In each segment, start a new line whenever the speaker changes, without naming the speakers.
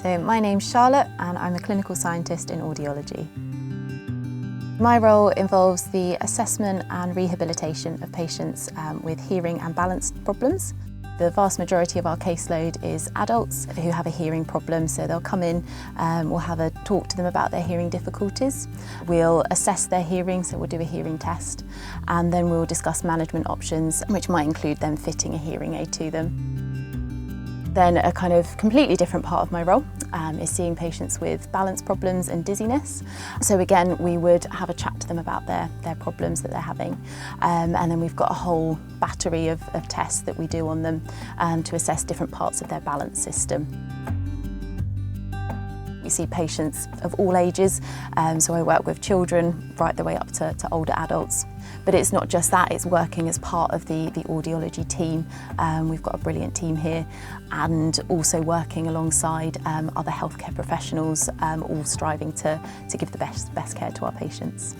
So my name's Charlotte and I'm a clinical scientist in audiology. My role involves the assessment and rehabilitation of patients with hearing and balance problems. The vast majority of our caseload is adults who have a hearing problem, so they'll come in, we'll have a talk to them about their hearing difficulties. We'll assess their hearing, so we'll do a hearing test, and then we'll discuss management options, which might include them fitting a hearing aid to them. Then a kind of completely different part of my role is seeing patients with balance problems and dizziness. So again, we would have a chat to them about their problems that they're having. And then we've got a whole battery of tests that we do on them to assess different parts of their balance system. We see patients of all ages, so I work with children right the way up to older adults. But it's not just that, it's working as part of the audiology team. We've got a brilliant team here, and also working alongside other healthcare professionals, all striving to give the best care to our patients.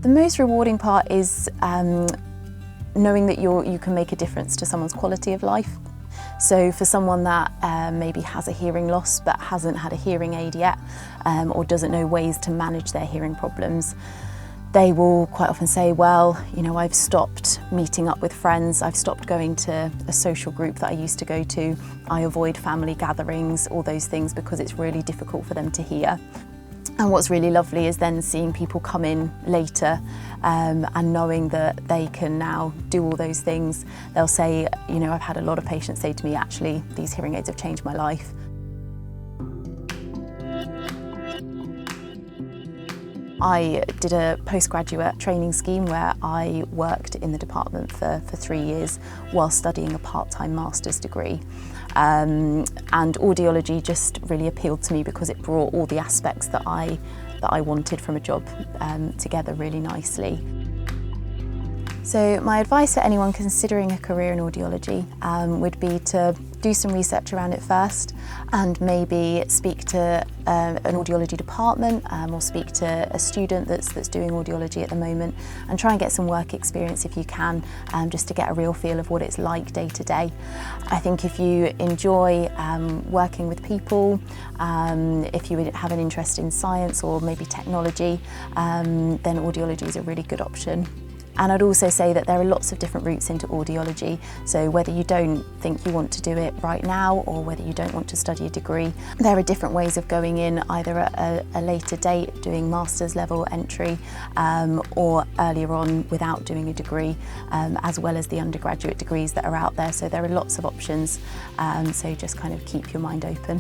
The most rewarding part is knowing that you can make a difference to someone's quality of life. So for someone that maybe has a hearing loss but hasn't had a hearing aid yet, or doesn't know ways to manage their hearing problems, they will quite often say, well, you know, I've stopped meeting up with friends, I've stopped going to a social group that I used to go to, I avoid family gatherings, all those things, because it's really difficult for them to hear. And what's really lovely is then seeing people come in later and knowing that they can now do all those things. They'll say, you know, I've had a lot of patients say to me, actually, these hearing aids have changed my life. I did a postgraduate training scheme where I worked in the department for 3 years while studying a part-time master's degree. And audiology just really appealed to me because it brought all the aspects that I wanted from a job together really nicely. So my advice for anyone considering a career in audiology would be to do some research around it first, and maybe speak to an audiology department or speak to a student that's doing audiology at the moment, and try and get some work experience if you can, just to get a real feel of what it's like day to day. I think if you enjoy working with people, if you have an interest in science or maybe technology, then audiology is a really good option. And I'd also say that there are lots of different routes into audiology, so whether you don't think you want to do it right now or whether you don't want to study a degree, there are different ways of going in, either at a later date, doing master's level entry, or earlier on without doing a degree, as well as the undergraduate degrees that are out there. So there are lots of options, so just kind of keep your mind open.